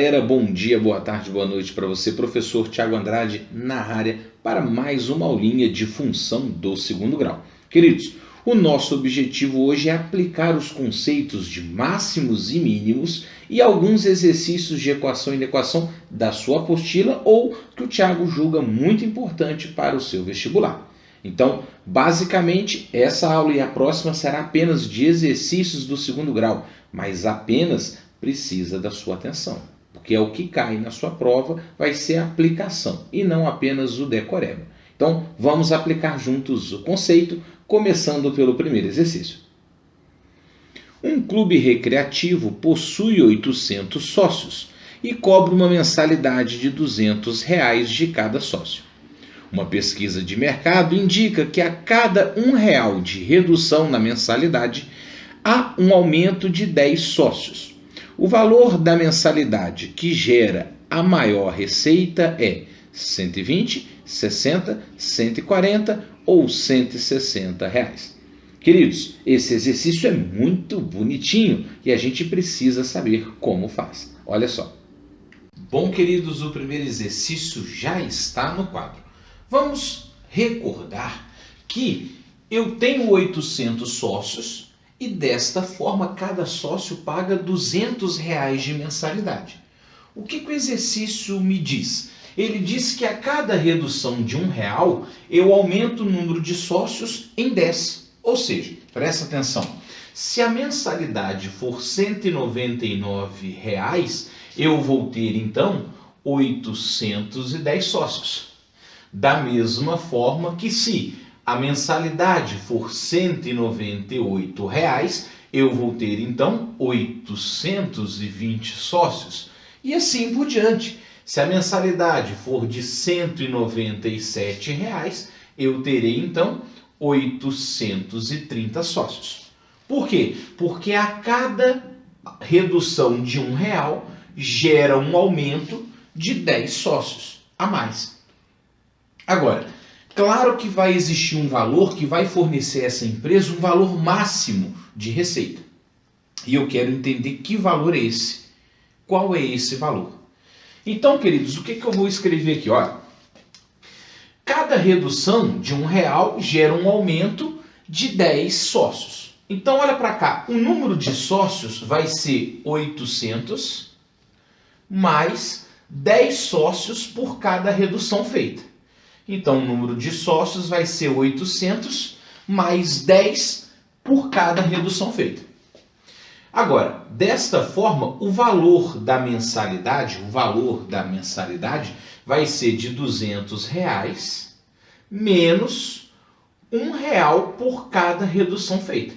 galera, bom dia, boa tarde, boa noite para você, professor Thiago Andrade na área para mais uma aulinha de função do segundo grau. Queridos, o nosso objetivo hoje é aplicar os conceitos de máximos e mínimos e alguns exercícios de equação e inequação da sua apostila ou que o Thiago julga muito importante para o seu vestibular. Então, basicamente, essa aula e a próxima será apenas de exercícios do segundo grau, mas apenas precisa da sua atenção, porque é o que cai na sua prova, vai ser a aplicação e não apenas o decoreba. Então, vamos aplicar juntos o conceito, começando pelo primeiro exercício. Um clube recreativo possui 800 sócios e cobra uma mensalidade de R$200 de cada sócio. Uma pesquisa de mercado indica que a cada R$1 de redução na mensalidade, há um aumento de 10 sócios. O valor da mensalidade que gera a maior receita é 120, 60, 140 ou 160 reais. Queridos, esse exercício é muito bonitinho e a gente precisa saber como faz. Olha só. Bom, queridos, o primeiro exercício já está no quadro. Vamos recordar que eu tenho 800 sócios e desta forma cada sócio paga R$200 de mensalidade. O que o exercício me diz? Ele diz que a cada redução de R$1 eu aumento o número de sócios em 10. Ou seja, presta atenção, se a mensalidade for R$199, eu vou ter então 810 sócios. Da mesma forma que se a mensalidade for R$198, eu vou ter então 820 sócios. E assim por diante. Se a mensalidade for de R$197, eu terei então 830 sócios. Por quê? Porque a cada redução de R$1 gera um aumento de 10 sócios a mais. Agora, claro que vai existir um valor que vai fornecer a essa empresa um valor máximo de receita. E eu quero entender que valor é esse. Qual é esse valor? Então, queridos, o que eu vou escrever aqui? Olha, cada redução de R$1 gera um aumento de 10 sócios. Então, olha para cá, o número de sócios vai ser 800 mais 10 sócios por cada redução feita. Então, o número de sócios vai ser 800 mais 10 por cada redução feita. Agora, desta forma, o valor da mensalidade vai ser de R$200 menos R$1 por cada redução feita.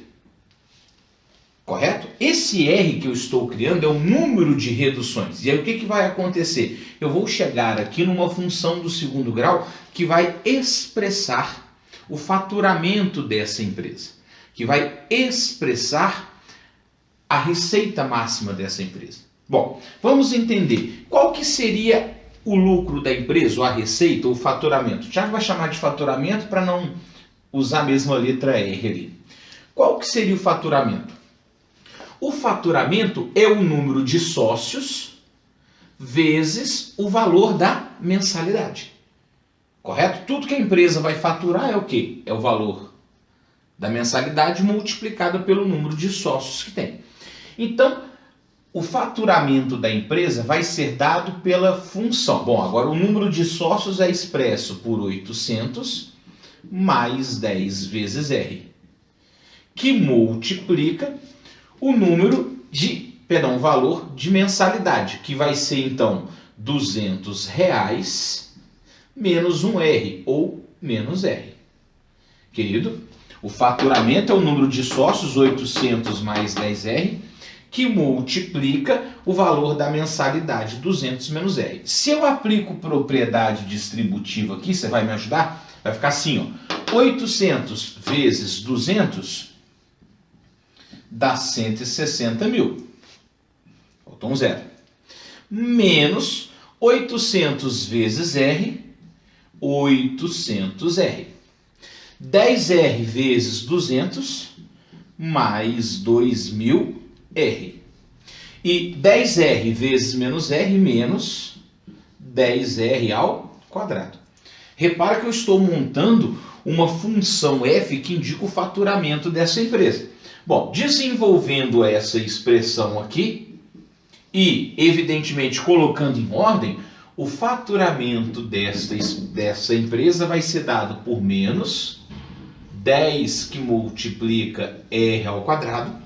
Correto? Esse R que eu estou criando é o número de reduções. E aí o que vai acontecer? Eu vou chegar aqui numa função do segundo grau que vai expressar o faturamento dessa empresa, que vai expressar a receita máxima dessa empresa. Bom, vamos entender qual que seria o lucro da empresa, ou a receita, ou o faturamento. O Thiago vai chamar de faturamento para não usar a mesma letra R ali. Qual que seria o faturamento? O faturamento é o número de sócios vezes o valor da mensalidade. Correto? Tudo que a empresa vai faturar é o quê? É o valor da mensalidade multiplicado pelo número de sócios que tem. Então, o faturamento da empresa vai ser dado pela função. Bom, agora o número de sócios é expresso por 800 mais 10 vezes R, que multiplica o valor de mensalidade, que vai ser então R$200 menos um R, ou menos R. Querido, o faturamento é o número de sócios, 800 mais 10R, que multiplica o valor da mensalidade, 200 menos R. Se eu aplico propriedade distributiva aqui, você vai me ajudar? Vai ficar assim, ó, 800 vezes 200 dá 160 mil. Faltou um zero. Menos 800 vezes R, 800R. 10R vezes 200 mais 2000R. E 10R vezes menos R menos 10R ao quadrado. Repara que eu estou montando uma função f que indica o faturamento dessa empresa. Bom, desenvolvendo essa expressão aqui e, evidentemente, colocando em ordem, o faturamento dessa empresa vai ser dado por menos 10 que multiplica R ao quadrado.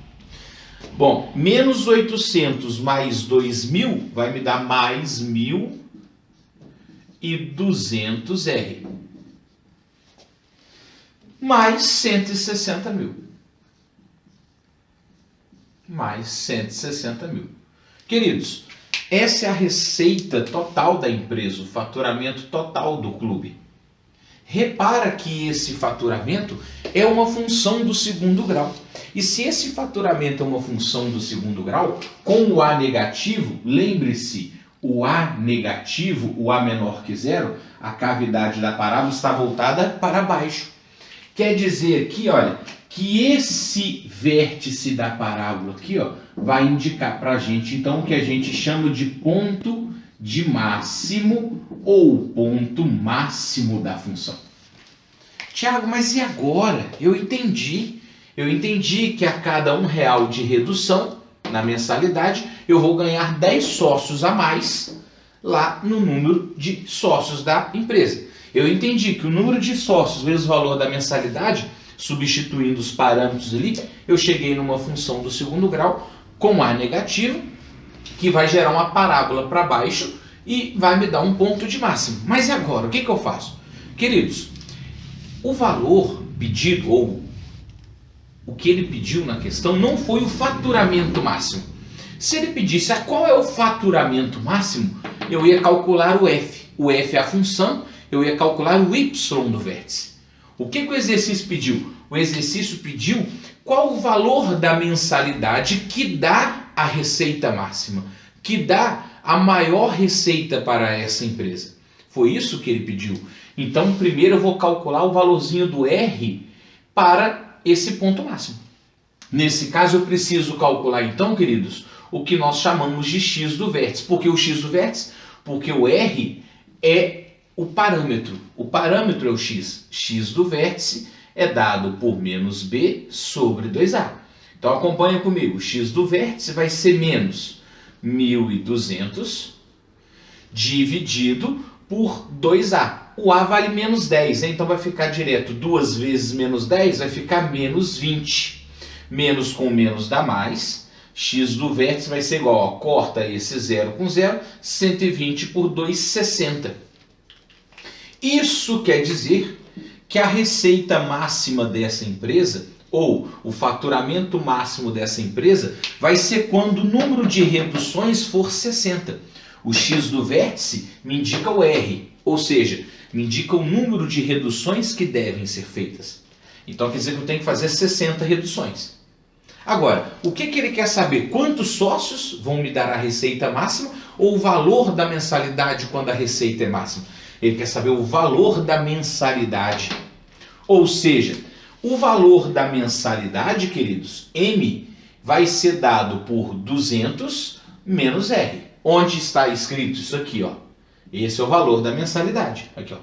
Bom, menos 800 mais 2.000 vai me dar mais 1.200R. Mais 160 mil. Mais 160 mil. Queridos, essa é a receita total da empresa, o faturamento total do clube. Repara que esse faturamento é uma função do segundo grau. E se esse faturamento é uma função do segundo grau, com o A negativo, lembre-se, o A negativo, o A menor que zero, a cavidade da parábola está voltada para baixo. Quer dizer aqui, olha, que esse vértice da parábola aqui, ó, vai indicar para a gente, então, o que a gente chama de ponto de máximo ou ponto máximo da função. Tiago, mas e agora? Eu entendi que a cada R$1 de redução na mensalidade, eu vou ganhar 10 sócios a mais lá no número de sócios da empresa. Eu entendi que o número de sócios vezes o valor da mensalidade, substituindo os parâmetros ali, eu cheguei numa função do segundo grau com A negativo, que vai gerar uma parábola para baixo e vai me dar um ponto de máximo. Mas e agora? O que eu faço? Queridos, o valor pedido, ou o que ele pediu na questão, não foi o faturamento máximo. Se ele pedisse qual é o faturamento máximo, eu ia calcular o F. O F é a função, eu ia calcular o Y do vértice. O que o exercício pediu? O exercício pediu qual o valor da mensalidade que dá a receita máxima, que dá a maior receita para essa empresa. Foi isso que ele pediu. Então, primeiro eu vou calcular o valorzinho do R para esse ponto máximo. Nesse caso, eu preciso calcular, então, queridos, o que nós chamamos de x do vértice. Por que o x do vértice? Porque o R é o parâmetro. O parâmetro é o x. X do vértice é dado por menos b sobre 2a. Então, acompanha comigo. O x do vértice vai ser menos 1.200 dividido por 2a. O a vale menos 10, né? Então vai ficar direto 2 vezes menos 10, vai ficar menos 20. Menos com menos dá mais. X do vértice vai ser igual, ó, corta esse 0 com 0, 120 por 2, 60. Isso quer dizer que a receita máxima dessa empresa, ou o faturamento máximo dessa empresa, vai ser quando o número de reduções for 60. O x do vértice me indica o R, ou seja, me indica o número de reduções que devem ser feitas. Então quer dizer que eu tenho que fazer 60 reduções. Agora, o que ele quer saber? Quantos sócios vão me dar a receita máxima ou o valor da mensalidade quando a receita é máxima? Ele quer saber o valor da mensalidade. Ou seja, o valor da mensalidade, queridos, M, vai ser dado por 200 menos R. Onde está escrito isso aqui, ó? Esse é o valor da mensalidade. Aqui, ó,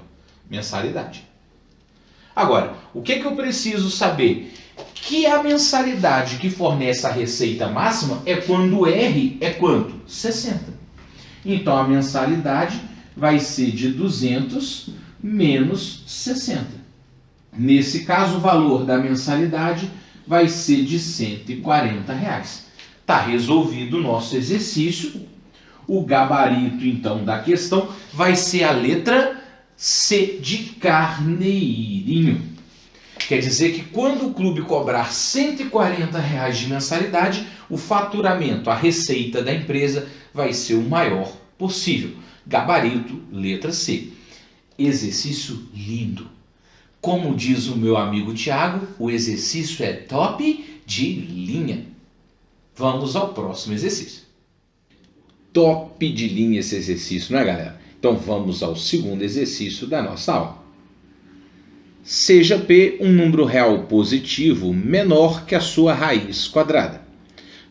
mensalidade. Agora, o que eu preciso saber? Que a mensalidade que fornece a receita máxima é quando o R é quanto? 60. Então, a mensalidade vai ser de 200 menos 60. Nesse caso, o valor da mensalidade vai ser de R$140. Está resolvido o nosso exercício. O gabarito, então, da questão vai ser a letra C de carneirinho. Quer dizer que quando o clube cobrar R$140 de mensalidade, o faturamento, a receita da empresa vai ser o maior possível. Gabarito, letra C. Exercício lindo. Como diz o meu amigo Tiago, o exercício é top de linha. Vamos ao próximo exercício. Top de linha esse exercício, não é, galera? Então vamos ao segundo exercício da nossa aula. Seja P um número real positivo menor que a sua raiz quadrada.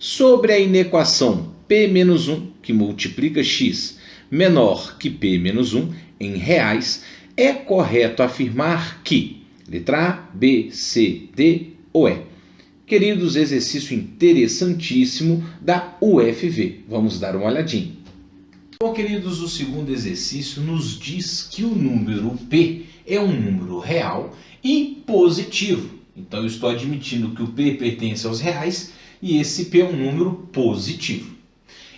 Sobre a inequação P menos 1, que multiplica x, menor que P menos 1 em reais, é correto afirmar que letra A, B, C, D ou E. Queridos, exercício interessantíssimo da UFV. Vamos dar uma olhadinha. Bom, queridos, o segundo exercício nos diz que o número P é um número real e positivo. Então, eu estou admitindo que o P pertence aos reais e esse P é um número positivo.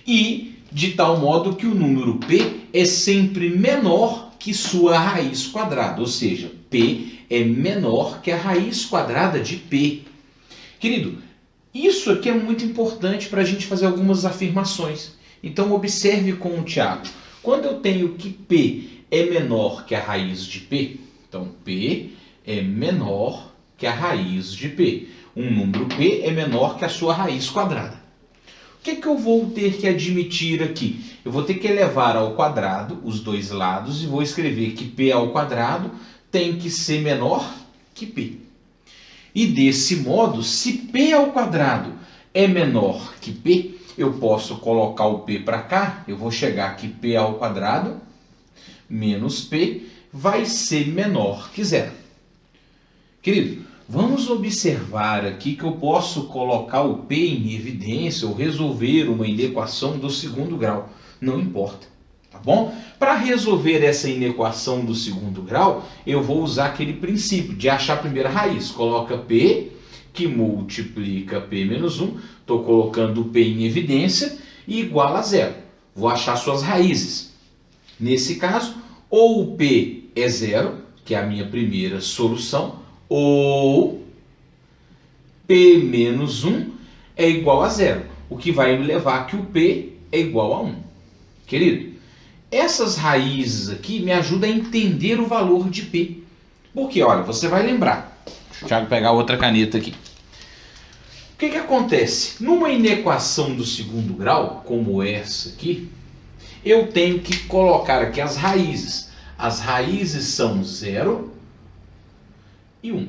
E de tal modo que o número P é sempre menor que sua raiz quadrada, ou seja, P é menor que a raiz quadrada de P. Querido, isso aqui é muito importante para a gente fazer algumas afirmações. Então, observe com o Tiago. Quando eu tenho que P é menor que a raiz de P, então P é menor que a raiz de P. Um número P é menor que a sua raiz quadrada. O que eu vou ter que admitir aqui? Eu vou ter que elevar ao quadrado os dois lados e vou escrever que P ao quadrado tem que ser menor que P. E desse modo, se P ao quadrado é menor que P, eu posso colocar o P para cá, eu vou chegar que P ao quadrado menos P vai ser menor que zero. Querido, vamos observar aqui que eu posso colocar o P em evidência ou resolver uma inequação do segundo grau. Não importa, tá bom? Para resolver essa inequação do segundo grau, eu vou usar aquele princípio de achar a primeira raiz. Coloca P, que multiplica P menos 1. Estou colocando o P em evidência e igual a zero. Vou achar suas raízes. Nesse caso, ou o P é zero, que é a minha primeira solução, ou P menos 1 é igual a zero, o que vai me levar que o P é igual a 1. Querido, essas raízes aqui me ajudam a entender o valor de P. Porque, olha, você vai lembrar. Deixa eu pegar outra caneta aqui. O que acontece? Numa inequação do segundo grau, como essa aqui, eu tenho que colocar aqui as raízes. As raízes são 0 e 1.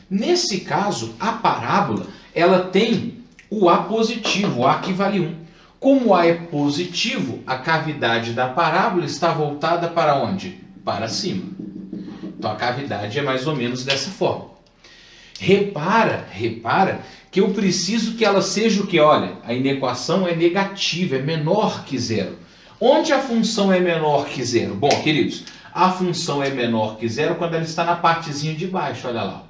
Nesse caso, a parábola ela tem o A positivo, o A que vale 1. Como o A é positivo, a cavidade da parábola está voltada para onde? Para cima. Então a cavidade é mais ou menos dessa forma. Repara que eu preciso que ela seja o que? Olha, a inequação é negativa, é menor que zero. Onde a função é menor que zero? Bom, queridos, a função é menor que zero quando ela está na partezinha de baixo, olha lá.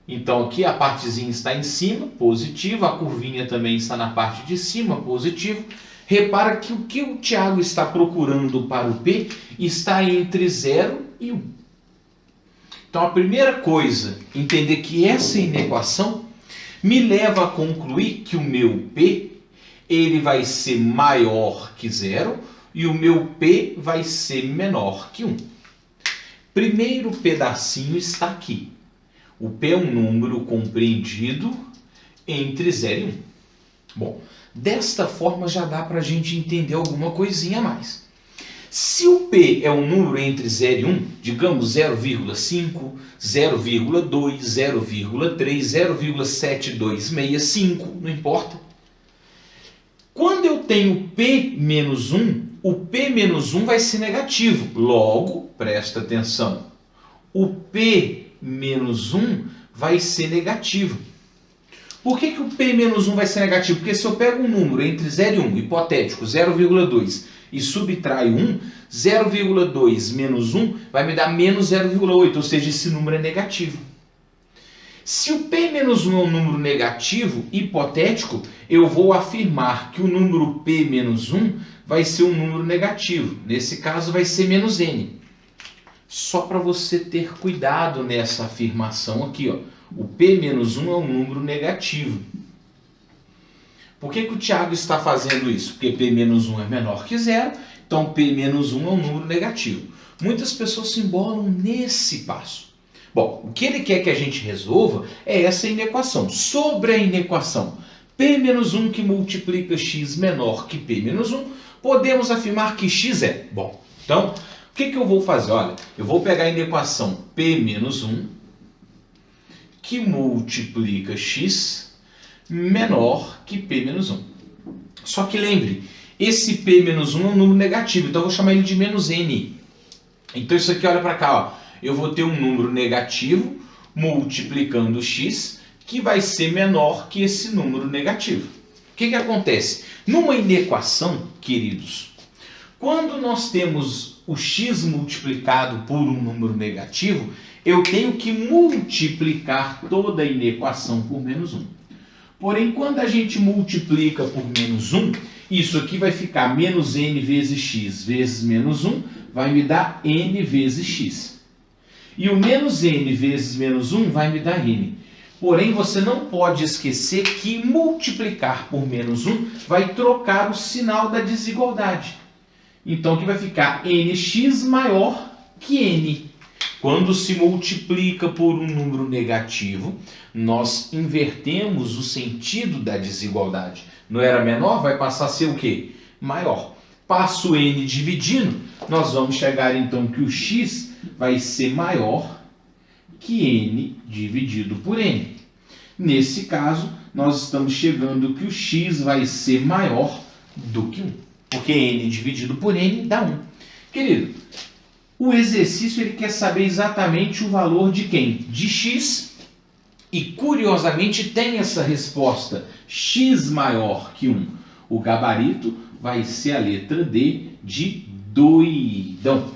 Então aqui a partezinha está em cima, positivo, a curvinha também está na parte de cima, positivo. Repara que o que o Tiago está procurando para o P está entre 0 e 1. Então a primeira coisa, entender que essa inequação me leva a concluir que o meu P ele vai ser maior que 0 e o meu P vai ser menor que 1. Primeiro pedacinho está aqui. O P é um número compreendido entre 0 e 1. Bom, desta forma já dá para a gente entender alguma coisinha a mais. Se o P é um número entre 0 e 1, digamos 0,5, 0,2, 0,3, 0,7265, não importa. Quando eu tenho P menos 1, o P menos 1 vai ser negativo. Logo, presta atenção, o P menos 1 vai ser negativo. Por que o P menos 1 vai ser negativo? Porque se eu pego um número entre 0 e 1, hipotético, 0,2, e subtraio 1, 0,2 menos 1 vai me dar menos 0,8, ou seja, esse número é negativo. Se o P menos 1 é um número negativo, hipotético, eu vou afirmar que o número P menos 1 vai ser um número negativo. Nesse caso, vai ser menos N. Só para você ter cuidado nessa afirmação aqui, ó. O P menos 1 é um número negativo. Por que o Tiago está fazendo isso? Porque P menos 1 é menor que 0, então P menos 1 é um número negativo. Muitas pessoas se embolam nesse passo. Bom, o que ele quer que a gente resolva é essa inequação. Sobre a inequação P menos 1 que multiplica x menor que P menos 1, podemos afirmar que x é. Bom, então, o que eu vou fazer? Olha, eu vou pegar a inequação P menos 1 que multiplica x menor que P menos 1. Só que lembre, esse P menos 1 é um número negativo, então eu vou chamar ele de menos N. Então isso aqui, olha para cá, ó. Eu vou ter um número negativo multiplicando x, que vai ser menor que esse número negativo. O que acontece? Numa inequação, queridos, quando nós temos o x multiplicado por um número negativo, eu tenho que multiplicar toda a inequação por menos 1. Porém, quando a gente multiplica por menos 1, isso aqui vai ficar menos n vezes x vezes menos 1, vai me dar n vezes x. E o menos n vezes menos 1 vai me dar n. Porém, você não pode esquecer que multiplicar por menos 1 vai trocar o sinal da desigualdade. Então, aqui vai ficar nx maior que n. Quando se multiplica por um número negativo, nós invertemos o sentido da desigualdade. Não era menor, vai passar a ser o quê? Maior. Passo n dividindo, nós vamos chegar então que o x vai ser maior que n dividido por n. Nesse caso, nós estamos chegando que o x vai ser maior do que 1. Porque n dividido por n dá 1. Querido, o exercício ele quer saber exatamente o valor de quem? De x. E curiosamente tem essa resposta, x maior que 1. O gabarito vai ser a letra D de doidão.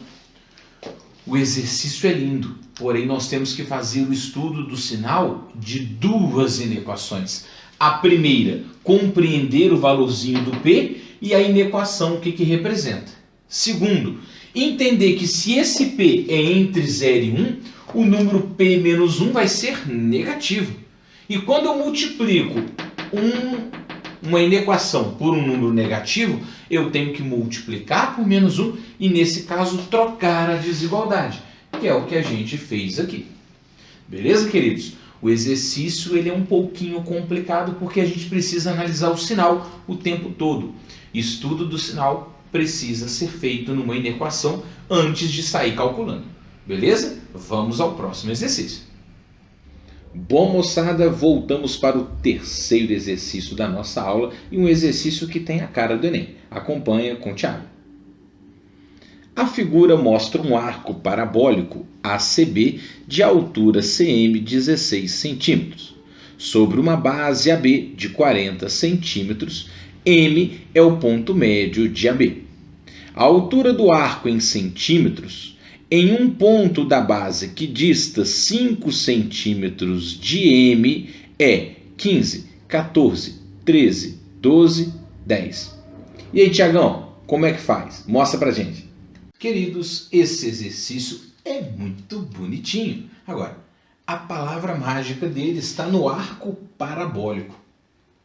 O exercício é lindo, porém nós temos que fazer o estudo do sinal de duas inequações. A primeira, compreender o valorzinho do P e a inequação, o que representa. Segundo, entender que se esse P é entre 0 e 1, o número P menos 1 vai ser negativo. E quando eu multiplico uma inequação por um número negativo, eu tenho que multiplicar por menos 1 e, nesse caso, trocar a desigualdade, que é o que a gente fez aqui. Beleza, queridos? O exercício ele é um pouquinho complicado porque a gente precisa analisar o sinal o tempo todo. Estudo do sinal precisa ser feito numa inequação antes de sair calculando. Beleza? Vamos ao próximo exercício. Bom, moçada, voltamos para o terceiro exercício da nossa aula e um exercício que tem a cara do Enem. Acompanha com o Thiago. A figura mostra um arco parabólico ACB de altura cm 16 cm. Sobre uma base AB de 40 cm, M é o ponto médio de AB. A altura do arco em centímetros, em um ponto da base que dista 5 centímetros de M, é 15, 14, 13, 12, 10. E aí, Tiagão, como é que faz? Mostra pra gente. Queridos, esse exercício é muito bonitinho. Agora, a palavra mágica dele está no arco parabólico.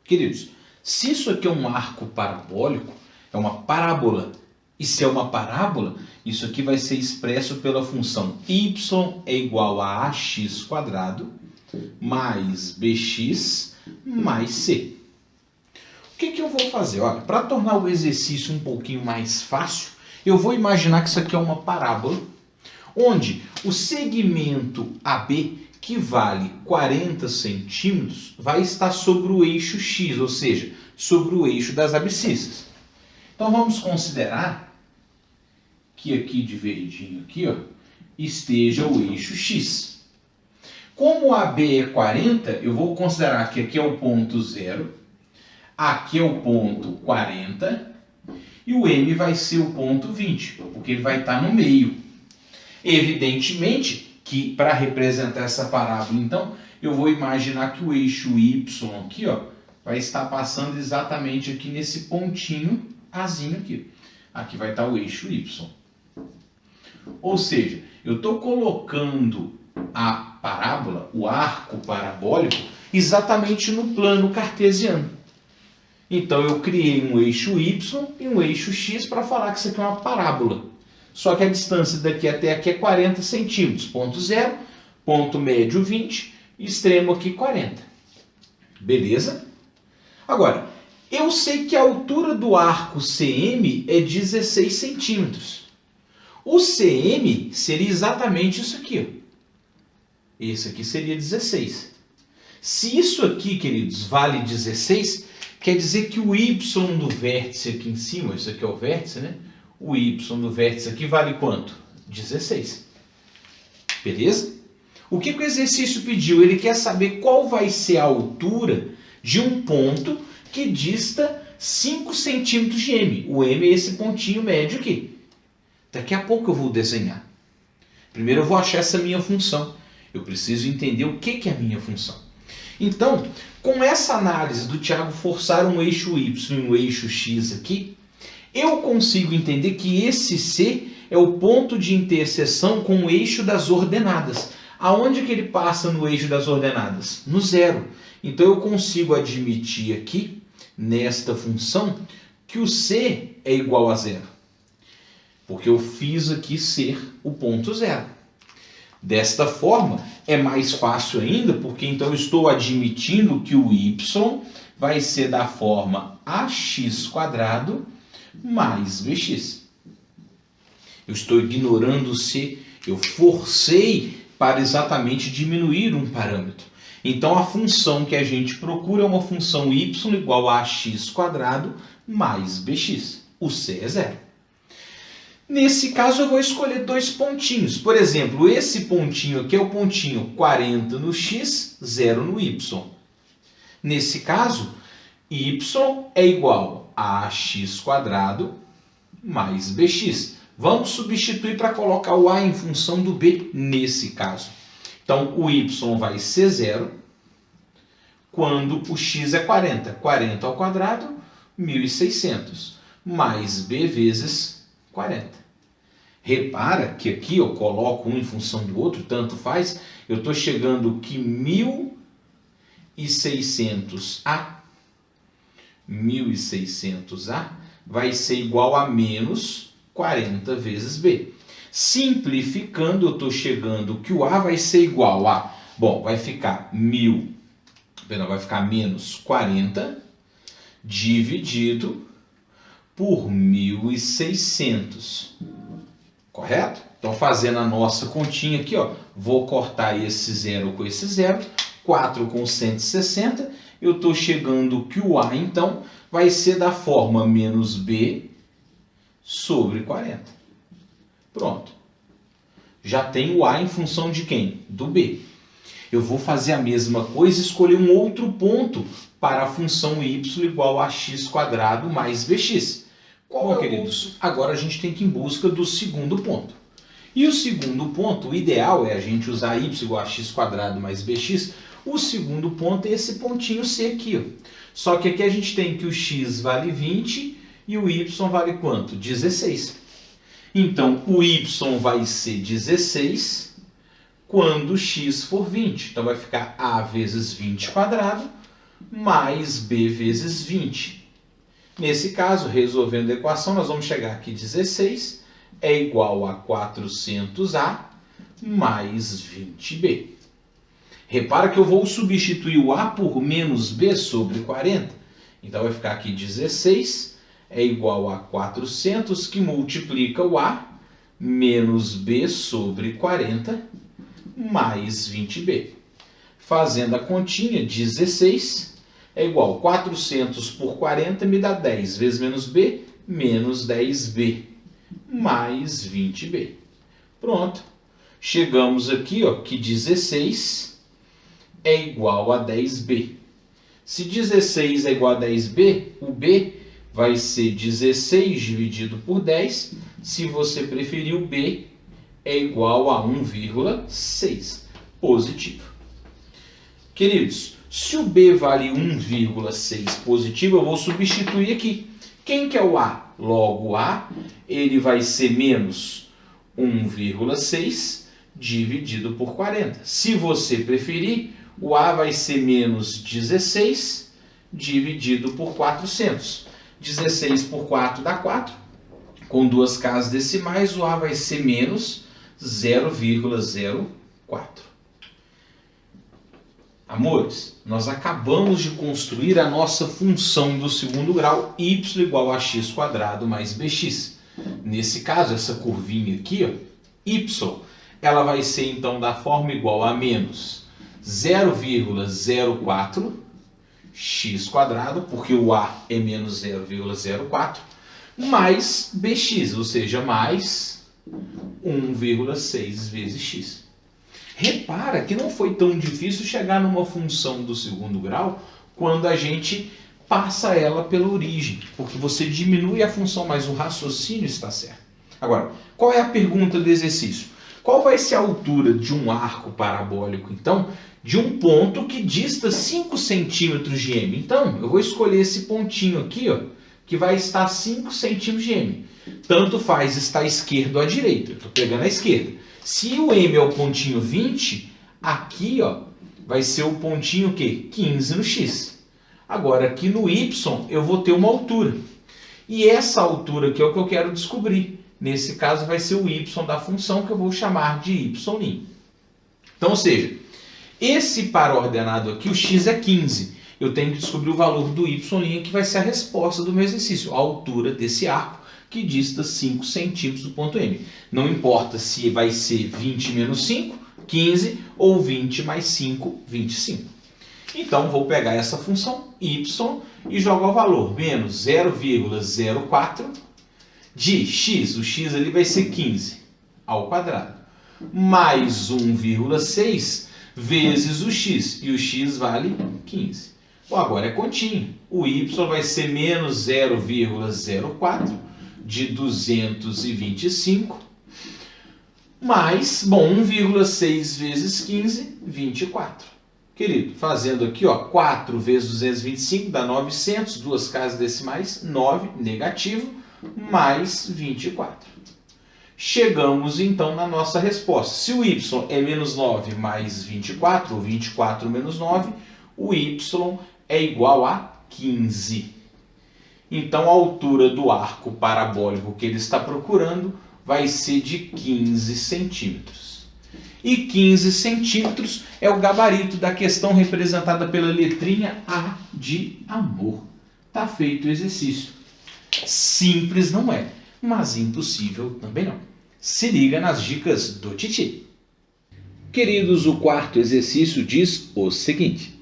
Queridos, se isso aqui é um arco parabólico, é uma parábola, e se é uma parábola, isso aqui vai ser expresso pela função y é igual a ax quadrado mais bx mais c. O que eu vou fazer? Olha, para tornar o exercício um pouquinho mais fácil, eu vou imaginar que isso aqui é uma parábola, onde o segmento AB, que vale 40 centímetros, vai estar sobre o eixo x, ou seja, sobre o eixo das abscissas. Então vamos considerar que aqui de verdinho aqui, ó, esteja o eixo x. Como a AB é 40, eu vou considerar que aqui é o ponto 0, aqui é o ponto 40 e o M vai ser o ponto 20, porque ele vai estar no meio. Evidentemente que para representar essa parábola, então, eu vou imaginar que o eixo y aqui, ó, vai estar passando exatamente aqui nesse pontinho azinho aqui. Aqui vai estar o eixo y. Ou seja, eu estou colocando a parábola, o arco parabólico, exatamente no plano cartesiano. Então eu criei um eixo y e um eixo x para falar que isso aqui é uma parábola. Só que a distância daqui até aqui é 40 centímetros. Ponto 0, ponto médio 20, extremo aqui 40. Beleza? Agora, eu sei que a altura do arco CM é 16 centímetros. O CM seria exatamente isso aqui. Ó. Esse aqui seria 16. Se isso aqui, queridos, vale 16, quer dizer que o y do vértice aqui em cima, isso aqui é o vértice, né? O y do vértice aqui vale quanto? 16. Beleza? O que o exercício pediu? Ele quer saber qual vai ser a altura de um ponto que dista 5 centímetros de M. O M é esse pontinho médio aqui. Daqui a pouco eu vou desenhar. Primeiro eu vou achar essa minha função. Eu preciso entender o que é a minha função. Então, com essa análise do Thiago forçar um eixo Y e um eixo X aqui, eu consigo entender que esse C é o ponto de interseção com o eixo das ordenadas. Aonde que ele passa no eixo das ordenadas? No zero. Então eu consigo admitir aqui, nesta função, que o C é igual a zero. Porque eu fiz aqui ser o ponto zero. Desta forma, é mais fácil ainda, porque então eu estou admitindo que o y vai ser da forma ax² mais bx. Eu estou ignorando o c, eu forcei para exatamente diminuir um parâmetro. Então a função que a gente procura é uma função y igual a ax² mais bx. O c é zero. Nesse caso eu vou escolher dois pontinhos. Por exemplo, esse pontinho aqui é o pontinho 40 no x, 0 no y. Nesse caso, y é igual a ax² mais bx. Vamos substituir para colocar o a em função do b nesse caso. Então, o y vai ser 0 quando o x é 40. 40 ao quadrado, 1.600, mais b vezes 40. Repara que aqui eu coloco um em função do outro, tanto faz, eu estou chegando que 1.600a vai ser igual a menos 40 vezes b. Simplificando, eu estou chegando que o a vai ser igual a, bom, vai ficar menos 40 dividido por 1.600. Correto? Então, fazendo a nossa continha aqui, ó, vou cortar esse 0 com esse 0, 4 com 160, eu estou chegando que o a, então, vai ser da forma menos b sobre 40. Pronto. Já tem o a em função de quem? Do b. Eu vou fazer a mesma coisa e escolher um outro ponto para a função y igual a ax² mais bx. Bom, queridos, agora a gente tem que ir em busca do segundo ponto. E o segundo ponto, o ideal é a gente usar y igual a ax² mais bx. O segundo ponto é esse pontinho C aqui, ó. Só que aqui a gente tem que o x vale 20 e o y vale quanto? 16. Então, o y vai ser 16 quando x for 20. Então, vai ficar a vezes 20² mais b vezes 20. Nesse caso, resolvendo a equação, nós vamos chegar aqui 16 é igual a 400a mais 20b. Repara que eu vou substituir o a por menos b sobre 40. Então, vai ficar aqui 16 é igual a 400, que multiplica o a, menos b sobre 40, mais 20b. Fazendo a continha, 16 é igual a 400 por 40, me dá 10 vezes menos b, menos 10b, mais 20b. Pronto. Chegamos aqui, ó, que 16 é igual a 10b. Se 16 é igual a 10b, o b vai ser 16 dividido por 10. Se você preferir, o b é igual a 1,6. Positivo. Queridos, se o b vale 1,6 positivo, eu vou substituir aqui. Quem que é o a? Logo, o a ele vai ser menos 1,6 dividido por 40. Se você preferir, o a vai ser menos 16 dividido por 400. 16 por 4 dá 4. Com duas casas decimais, o a vai ser menos 0,04. Amores, nós acabamos de construir a nossa função do segundo grau, y igual a ax² mais bx. Nesse caso, essa curvinha aqui, ó, y, ela vai ser então da forma igual a menos 0,04 x quadrado, porque o A é menos 0,04, mais bx, ou seja, mais 1,6 vezes x. Repara que não foi tão difícil chegar numa função do segundo grau quando a gente passa ela pela origem, porque você diminui a função, mas o raciocínio está certo. Agora, qual é a pergunta do exercício? Qual vai ser a altura de um arco parabólico, então, de um ponto que dista 5 centímetros de M? Então, eu vou escolher esse pontinho aqui, ó, que vai estar 5 centímetros de M. Tanto faz estar esquerdo ou à direita. Eu estou pegando a esquerda. Se o M é o pontinho 20, aqui, ó, vai ser o pontinho o quê? 15 no X. Agora, aqui no Y, eu vou ter uma altura. E essa altura aqui é o que eu quero descobrir. Nesse caso, vai ser o Y da função, que eu vou chamar de Y'. Então, ou seja, esse par ordenado aqui, o X é 15. Eu tenho que descobrir o valor do Y', que vai ser a resposta do meu exercício. A altura desse arco, que dista 5 centímetros do ponto M. Não importa se vai ser 20 menos 5, 15, ou 20 mais 5, 25. Então, vou pegar essa função y e jogar o valor menos 0,04 de x. O x ali vai ser 15 ao quadrado, mais 1,6 vezes o x. E o x vale 15. Bom, agora é continha. O y vai ser menos 0,04 de 225, mais, bom, 1,6 vezes 15, 24. Querido, fazendo aqui, ó, 4 vezes 225 dá 900, duas casas decimais, 9, negativo, mais 24. Chegamos, então, na nossa resposta. Se o y é menos 9 mais 24, ou 24 menos 9, o y é igual a 15. Então, a altura do arco parabólico que ele está procurando vai ser de 15 centímetros. E 15 centímetros é o gabarito da questão representada pela letrinha A de amor. Tá feito o exercício. Simples não é, mas impossível também não. Se liga nas dicas do Titi. Queridos, o quarto exercício diz o seguinte.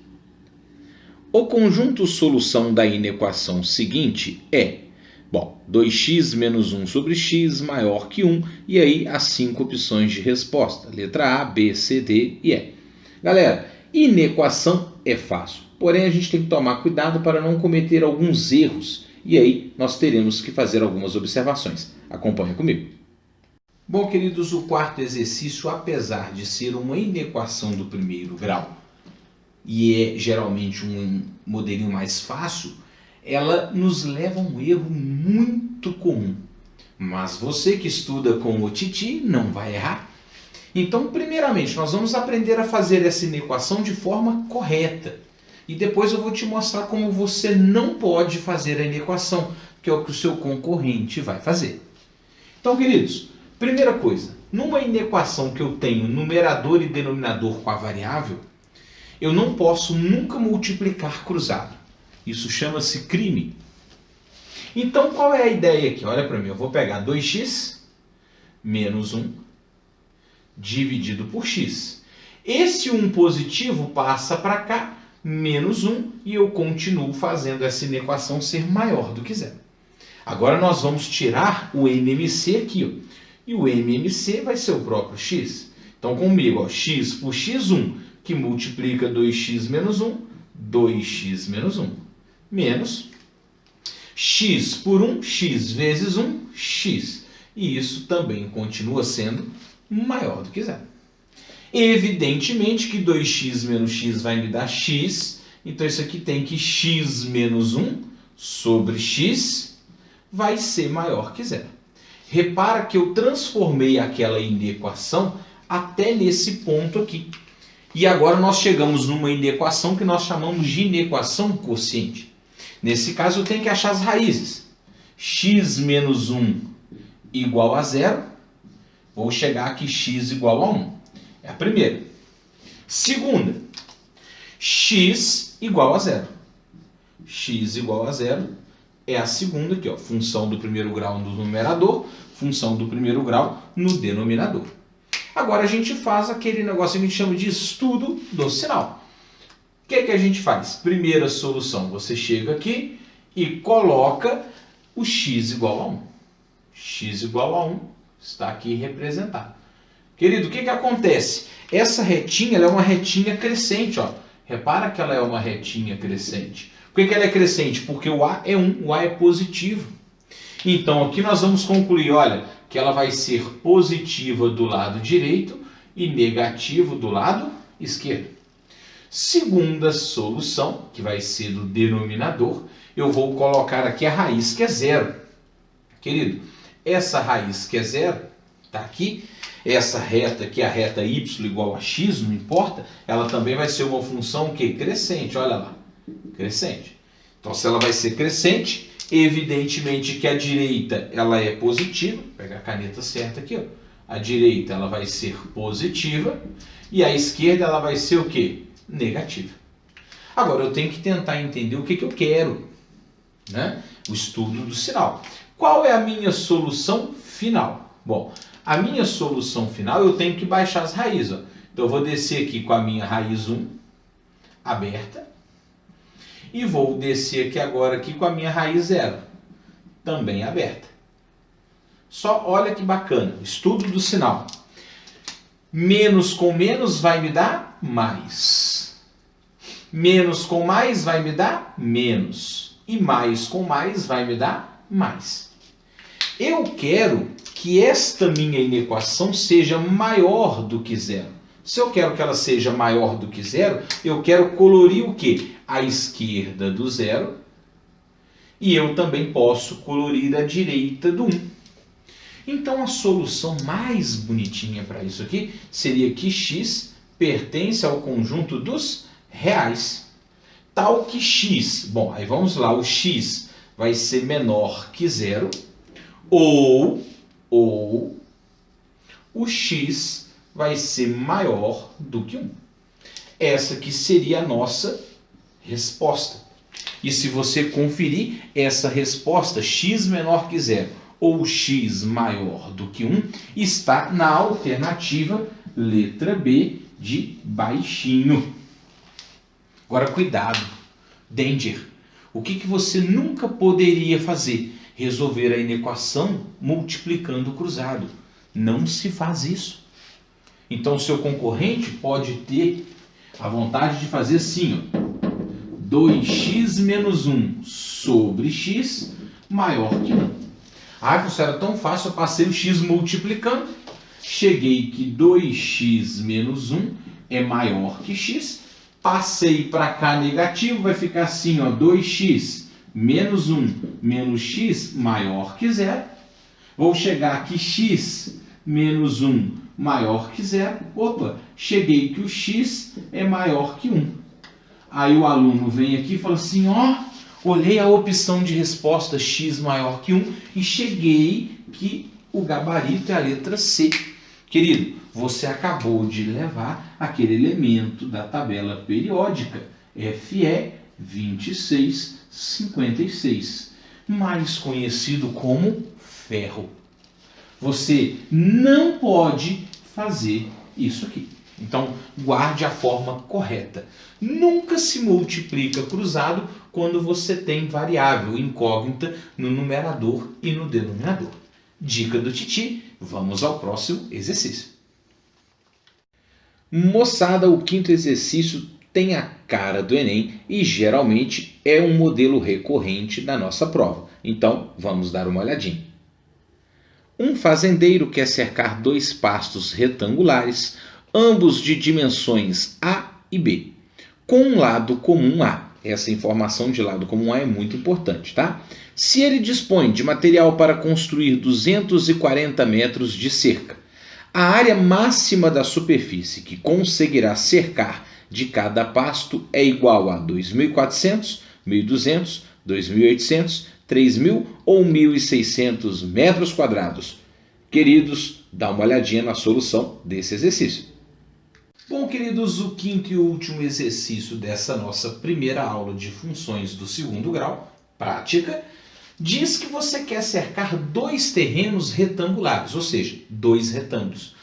O conjunto solução da inequação seguinte é, bom, 2x menos 1 sobre x maior que 1, e aí as 5 opções de resposta, letra A, B, C, D e E. Galera, inequação é fácil, porém a gente tem que tomar cuidado para não cometer alguns erros, e aí nós teremos que fazer algumas observações. Acompanhe comigo. Bom, queridos, o quarto exercício, apesar de ser uma inequação do primeiro grau, e é geralmente um modelinho mais fácil, ela nos leva a um erro muito comum. Mas você que estuda com o Titi não vai errar. Então, primeiramente, nós vamos aprender a fazer essa inequação de forma correta. E depois eu vou te mostrar como você não pode fazer a inequação, que é o que o seu concorrente vai fazer. Então, queridos, primeira coisa, numa inequação que eu tenho numerador e denominador com a variável, eu não posso nunca multiplicar cruzado. Isso chama-se crime. Então, qual é a ideia aqui? Olha para mim, eu vou pegar 2x menos 1 dividido por x. Esse 1 positivo passa para cá, menos 1, e eu continuo fazendo essa inequação ser maior do que zero. Agora nós vamos tirar o MMC aqui, ó, e o MMC vai ser o próprio x. Então, comigo, ó, x por x1, que multiplica 2x menos 1, 2x menos 1, menos x por 1, x vezes 1, x. E isso também continua sendo maior do que zero. Evidentemente que 2x menos x vai me dar x, então isso aqui tem que x menos 1 sobre x vai ser maior que zero. Repara que eu transformei aquela inequação até nesse ponto aqui. E agora nós chegamos numa inequação que nós chamamos de inequação quociente. Nesse caso eu tenho que achar as raízes. X menos 1 igual a zero. Vou chegar aqui x igual a 1. É a primeira. Segunda, x igual a zero. X igual a zero é a segunda aqui, ó, função do primeiro grau no numerador, função do primeiro grau no denominador. Agora a gente faz aquele negócio que a gente chama de estudo do sinal. O que a gente faz? Primeira solução, você chega aqui e coloca o x igual a 1. X igual a 1 está aqui representado. Querido, o que acontece? Essa retinha ela é uma retinha crescente. Ó. Repara que ela é uma retinha crescente. Por que ela é crescente? Porque o A é 1, o A é positivo. Então aqui nós vamos concluir, olha, que ela vai ser positiva do lado direito e negativa do lado esquerdo. Segunda solução, que vai ser do denominador, eu vou colocar aqui a raiz que é zero. Querido, essa raiz que é zero, está aqui, essa reta aqui, a reta y igual a x, não importa, ela também vai ser uma função que crescente, olha lá, crescente. Então se ela vai ser crescente, evidentemente que a direita ela é positiva, vou pegar a caneta certa aqui, ó. A direita ela vai ser positiva e a esquerda ela vai ser o quê? Negativa. Agora eu tenho que tentar entender o que eu quero, né? O estudo do sinal. Qual é a minha solução final? Bom, a minha solução final eu tenho que baixar as raízes. Ó. Então eu vou descer aqui com a minha raiz 1 aberta e vou descer aqui agora aqui com a minha raiz 0 também aberta. Só olha que bacana, estudo do sinal. Menos com menos vai me dar mais. Menos com mais vai me dar menos. E mais com mais vai me dar mais. Eu quero que esta minha inequação seja maior do que zero. Se eu quero que ela seja maior do que zero, eu quero colorir o quê? A esquerda do zero. E eu também posso colorir a direita do 1. Então, a solução mais bonitinha para isso aqui seria que x pertence ao conjunto dos reais. Tal que x, bom, aí vamos lá, o x vai ser menor que zero ou o x vai ser maior do que 1. Essa aqui seria a nossa resposta. E se você conferir essa resposta, x menor que zero ou x maior do que 1, está na alternativa letra B de baixinho. Agora cuidado, danger. O que você nunca poderia fazer? Resolver a inequação multiplicando o cruzado. Não se faz isso. Então o seu concorrente pode ter a vontade de fazer assim, ó. 2x menos 1 sobre x maior que 1. Ah, professor, era tão fácil, eu passei o x multiplicando, cheguei que 2x menos 1 é maior que x, passei para cá negativo, vai ficar assim, ó, 2x menos 1 menos x maior que 0. Vou chegar aqui x menos 1 maior que 0. Opa, cheguei que o x é maior que 1. Aí o aluno vem aqui e fala assim, ó, olhei a opção de resposta x maior que 1 e cheguei que o gabarito é a letra C. Querido, você acabou de levar aquele elemento da tabela periódica, FE 2656, mais conhecido como ferro. Você não pode fazer isso aqui. Então, guarde a forma correta. Nunca se multiplica cruzado quando você tem variável incógnita no numerador e no denominador. Dica do Titi, vamos ao próximo exercício. Moçada, o quinto exercício tem a cara do Enem e geralmente é um modelo recorrente da nossa prova. Então, vamos dar uma olhadinha. Um fazendeiro quer cercar 2 pastos retangulares, ambos de dimensões A e B, com um lado comum A. Essa informação de lado comum A é muito importante, tá? Se ele dispõe de material para construir 240 metros de cerca, a área máxima da superfície que conseguirá cercar de cada pasto é igual a 2.400, 1.200, 2.800, 3.000 ou 1.600 metros quadrados. Queridos, dá uma olhadinha na solução desse exercício. Bom, queridos, o quinto e último exercício dessa nossa primeira aula de funções do segundo grau, prática, diz que você quer cercar 2 terrenos retangulares, ou seja, 2 retângulos,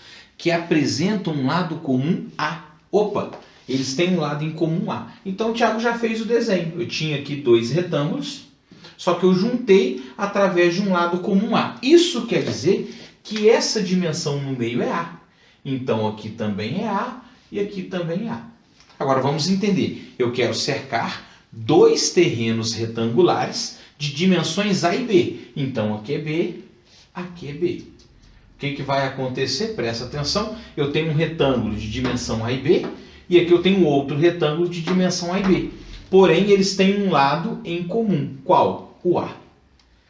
que apresentam um lado comum A. Opa, eles têm um lado em comum A. Então o Tiago já fez o desenho. Eu tinha aqui dois retângulos, só que eu juntei através de um lado comum A. Isso quer dizer que essa dimensão no meio é A. Então aqui também é A e aqui também é A. Agora vamos entender. Eu quero cercar dois terrenos retangulares de dimensões A e B. Então aqui é B, aqui é B. O que vai acontecer? Presta atenção. Eu tenho um retângulo de dimensão A e B e aqui eu tenho outro retângulo de dimensão A e B. Porém, eles têm um lado em comum. Qual? O A.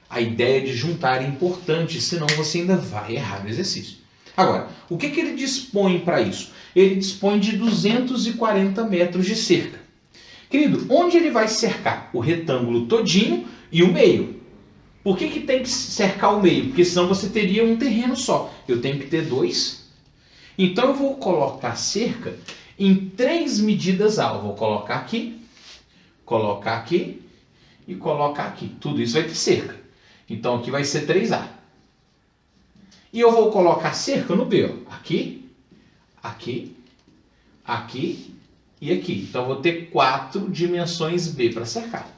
A ideia de juntar é importante, senão você ainda vai errar no exercício. Agora, o que ele dispõe para isso? Ele dispõe de 240 metros de cerca. Querido, onde ele vai cercar? O retângulo todinho e o meio. Por que tem que cercar o meio? Porque senão você teria um terreno só. Eu tenho que ter dois. Então eu vou colocar cerca em 3 medidas A. Eu vou colocar aqui e colocar aqui. Tudo isso vai ter cerca. Então aqui vai ser 3A. E eu vou colocar cerca no B. Ó. Aqui, aqui, aqui e aqui. Então eu vou ter 4 dimensões B para cercar.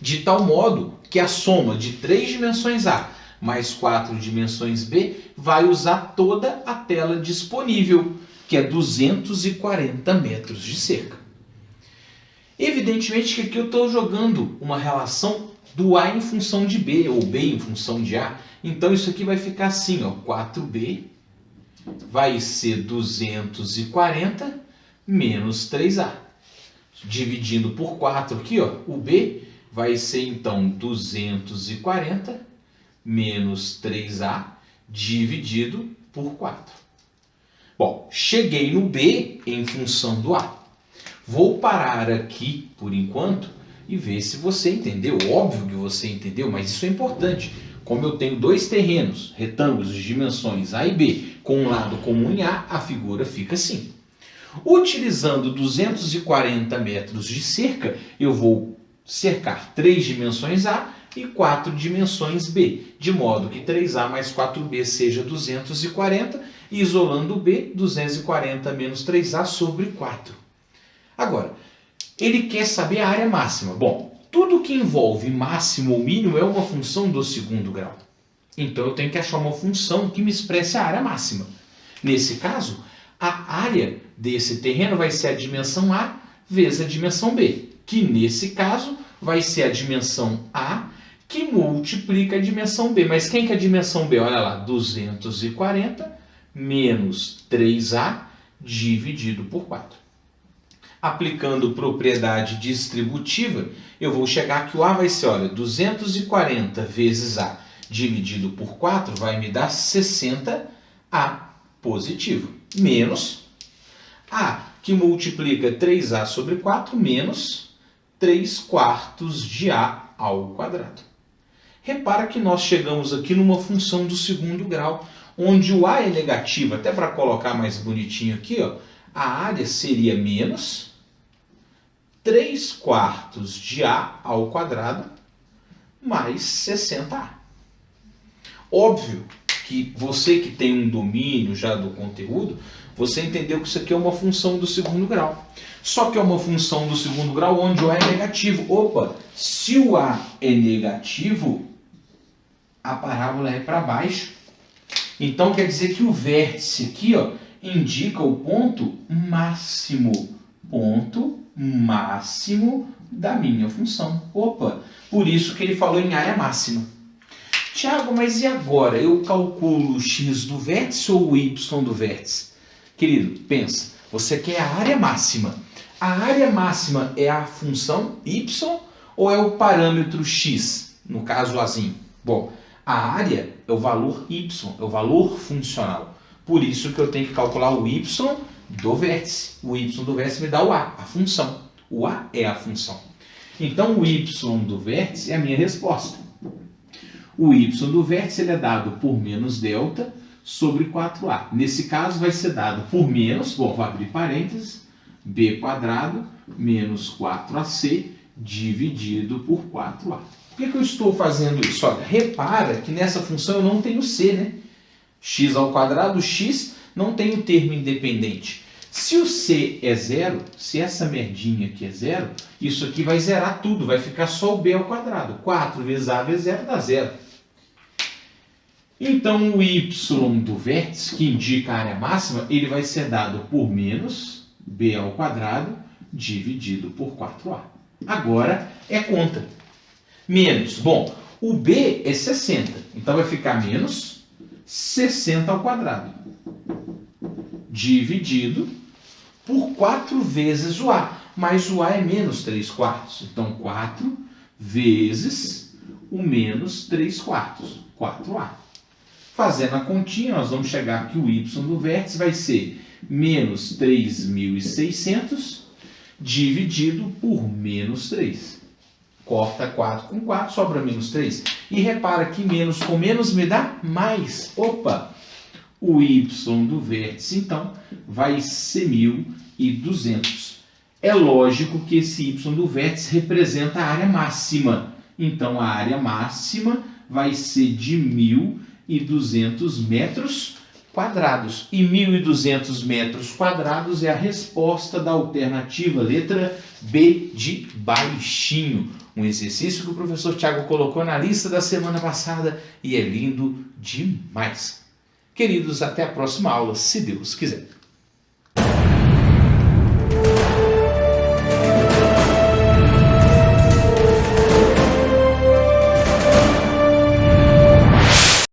De tal modo que a soma de 3 dimensões A mais 4 dimensões B vai usar toda a tela disponível, que é 240 metros de cerca. Evidentemente que aqui eu estou jogando uma relação do A em função de B, ou B em função de A. Então isso aqui vai ficar assim, ó, 4B vai ser 240 menos 3A. Dividindo por 4 aqui, ó, o B vai ser então 240 menos 3A dividido por 4. Bom, cheguei no B em função do A. Vou parar aqui por enquanto e ver se você entendeu. Óbvio que você entendeu, mas isso é importante. Como eu tenho dois terrenos, retângulos de dimensões A e B, com um lado comum em A, a figura fica assim. Utilizando 240 metros de cerca, eu vou cercar 3 dimensões A e 4 dimensões B, de modo que 3A mais 4B seja 240, e isolando o B, 240 menos 3A sobre 4. Agora, ele quer saber a área máxima. Bom, tudo que envolve máximo ou mínimo é uma função do segundo grau. Então eu tenho que achar uma função que me expresse a área máxima. Nesse caso, a área desse terreno vai ser a dimensão A vezes a dimensão B, que nesse caso vai ser a dimensão A que multiplica a dimensão B. Mas quem que é a dimensão B? Olha lá, 240 menos 3A dividido por 4. Aplicando propriedade distributiva, eu vou chegar que o A vai ser, olha, 240 vezes A dividido por 4 vai me dar 60A positivo, menos A, que multiplica 3A sobre 4, menos 3 quartos de A ao quadrado. Repara que nós chegamos aqui numa função do segundo grau, onde o A é negativo. Até para colocar mais bonitinho aqui, ó, a área seria menos 3 quartos de A ao quadrado mais 60A. Óbvio que você que tem um domínio já do conteúdo, você entendeu que isso aqui é uma função do segundo grau. Só que é uma função do segundo grau onde o A é negativo. Opa, se o A é negativo, a parábola é para baixo. Então quer dizer que o vértice aqui, ó, indica o ponto máximo. Ponto máximo da minha função. Opa, por isso que ele falou em área máxima. Tiago, mas e agora? Eu calculo o x do vértice ou o y do vértice? Querido, pensa, você quer a área máxima. A área máxima é a função y ou é o parâmetro x, no caso azinho? Bom, a área é o valor y, é o valor funcional. Por isso que eu tenho que calcular o y do vértice. O y do vértice me dá o a função. O a é a função. Então o y do vértice é a minha resposta. O y do vértice ele é dado por menos delta sobre 4a. Nesse caso vai ser dado por menos, bom, vou abrir parênteses, b quadrado menos 4ac dividido por 4a. Por que eu estou fazendo isso? Olha, repara que nessa função eu não tenho c, né? X ao quadrado, x não tem o termo independente. Se o C é zero, se essa merdinha aqui é zero, isso aqui vai zerar tudo, vai ficar só o B ao quadrado. 4 vezes A vezes zero dá zero. Então o Y do vértice, que indica a área máxima, ele vai ser dado por menos B ao quadrado dividido por 4A. Agora é conta. Menos, bom, o B é 60, então vai ficar menos 60 ao quadrado dividido por 4 vezes o A. Mas o A é menos 3 quartos. Então, 4 vezes o menos 3 quartos. 4A. Fazendo a continha, nós vamos chegar que o Y do vértice vai ser menos 3.600 dividido por menos 3. Corta 4 com 4, sobra menos 3. E repara que menos com menos me dá mais. Opa! O Y do vértice, então, vai ser 1.200. É lógico que esse Y do vértice representa a área máxima. Então, a área máxima vai ser de 1.200 metros quadrados. E 1.200 metros quadrados é a resposta da alternativa letra B de baixinho. Um exercício que o professor Tiago colocou na lista da semana passada e é lindo demais. Queridos, até a próxima aula, se Deus quiser.